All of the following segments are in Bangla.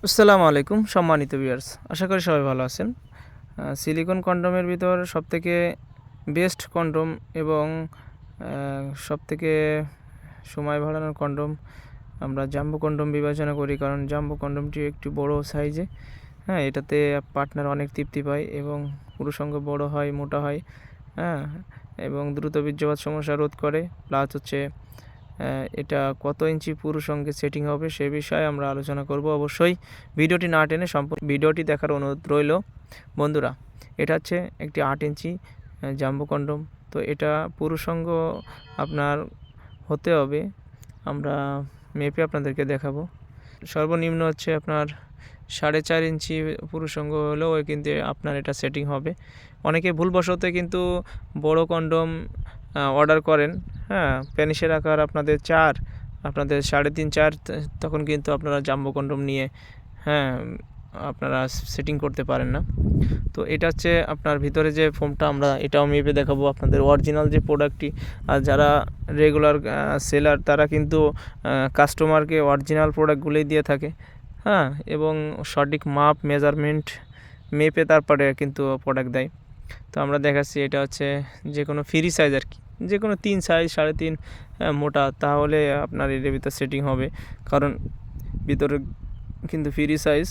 আসসালামু আলাইকুম সম্মানিত ভিউয়ার্স, আশা করি সবাই ভালো আছেন। সিলিকন কন্ডোমের ভিতর সবথেকে বেস্ট কন্ডোম এবং সবথেকে সময় বাড়ানোর কন্ডোম আমরা জাম্বো কন্ডোম বিবেচনা করি, কারণ জাম্বো কন্ডোমটি একটু বড় সাইজে। এটাতে পার্টনার অনেক তৃপ্তি পায় এবং পুরুষাঙ্গ বড় হয়, মোটা হয়, এবং দ্রুত বীর্যপাত সমস্যা রোধ করে। প্লাস হচ্ছে এটা কত ইঞ্চি পুরুষ অঙ্গে সেটিং হবে সে বিষয়ে আমরা আলোচনা করব। অবশ্যই ভিডিওটি না টেনে সম্পূর্ণ ভিডিওটি দেখার অনুরোধ রইল। বন্ধুরা, এটা হচ্ছে একটি 8 ইঞ্চি জাম্বো কন্ডোম। তো এটা পুরুষ অঙ্গ আপনার হতে হবে, আমরা মেপে আপনাদেরকে দেখাবো। সর্বনিম্ন হচ্ছে আপনার 4.5 ইঞ্চি পুরুষ অঙ্গ হলেও কিন্তু আপনার এটা সেটিং হবে। অনেকে ভুলবশত কিন্তু বড় কন্ডোম অর্ডার করেন, পেনিসের আকার আপনাদের 4, আপনাদের 3.5 4, তখন কিন্তু আপনারা জাম্বো কন্ডোম নিয়ে আপনারা সেটিং করতে পারেন না। তো এটা হচ্ছে আপনার ভিতরে যে ফোমটা, আমরা এটাও মেপে দেখাবো আপনাদের অরিজিনাল যে প্রোডাক্টটি। আর যারা রেগুলার সেলার তারা কিন্তু কাস্টমারকে অরিজিনাল প্রোডাক্টগুলোই দিয়ে থাকে, এবং সঠিক মাপ মেজারমেন্ট মেপে তারপরে কিন্তু প্রোডাক্ট দেয়। তো আমরা দেখাচ্ছি, এটা হচ্ছে যে কোনো ফ্রি সাইজ আর কি, যে কোনো 3 সাইজ 3.5 মোটা, তাহলে আপনার এর ভিতরে সেটিং হবে, কারণ ভিতরে কিন্তু ফ্রি সাইজ।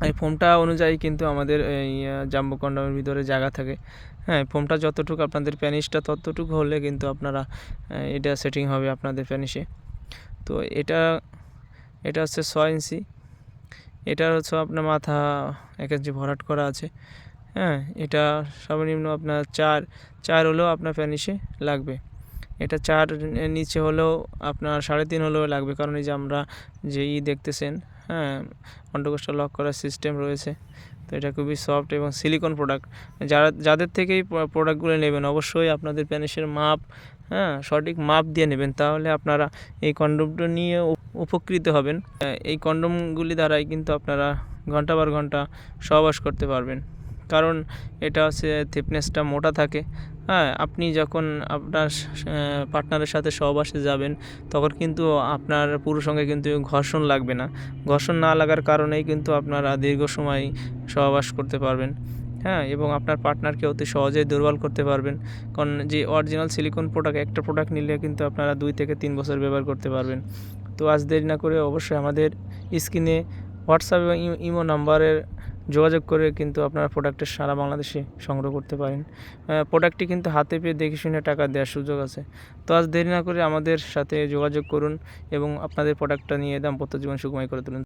এই ফোমটা অনুযায়ী কিন্তু আমাদের এই জাম্বো কন্ডোমের ভিতরে জায়গা থাকে। ফোমটা যতটুকু আপনাদের প্যানিসটা ততটুকু হলে কিন্তু আপনারা এটা সেটিং হবে আপনাদের প্যানিসে। তো এটা হচ্ছে 6 ইঞ্চি। এটার হচ্ছে আপনার মাথা 1 ইঞ্চি ভরাট করা আছে। এটা সর্বনিম্ন আপনার 4 হলেও আপনার প্যানিসে লাগবে। এটা 4 নিচে হলেও আপনার 3.5 হলেও লাগবে, কারণ এই যে আমরা যেই দেখতেছেন অন্ডকোষটা লক করার সিস্টেম রয়েছে। তো এটা খুবই সফট এবং সিলিকন প্রোডাক্ট। যাদের থেকেই প্রোডাক্টগুলো নেবেন অবশ্যই আপনাদের প্যানিসের মাপ সঠিক মাপ দিয়ে নেবেন, তাহলে আপনারা এই কন্ডোমটা নিয়ে উপকৃত হবেন। এই কন্ডোমগুলি দ্বারাই কিন্তু আপনারা ঘন্টা পর ঘন্টা সহবাস করতে পারবেন, কারণ এটা হচ্ছে থিকনেসটা মোটা থাকে। আপনি যখন আপনার পার্টনারের সাথে সহবাসে যাবেন তখন কিন্তু আপনার পুরুষ অঙ্গে কিন্তু ঘর্ষণ লাগবে না। ঘর্ষণ না লাগার কারণেই কিন্তু আপনারা দীর্ঘ সময় সহবাস করতে পারবেন, এবং আপনার পার্টনারকে অতি সহজেই দুর্বল করতে পারবেন, কারণ যে অরিজিনাল সিলিকন প্রোডাক্ট, একটা প্রোডাক্ট নিলে কিন্তু আপনারা 2 থেকে 3 বছর ব্যবহার করতে পারবেন। তো আজ দেরি না করে অবশ্যই আমাদের স্ক্রিনে হোয়াটসঅ্যাপ এবং ইমো নাম্বারের যোগাযোগ করে কিন্তু আপনারা প্রোডাক্টের সারা বাংলাদেশে সংগ্রহ করতে পারেন। প্রোডাক্টটি কিন্তু হাতে পেয়ে দেখে শুনে টাকা দেওয়ার সুযোগ আছে। তো আজ দেরি না করে আমাদের সাথে যোগাযোগ করুন এবং আপনাদের প্রোডাক্টটা নিয়ে দাম্পত্য জীবন সুখময় করে তুলুন।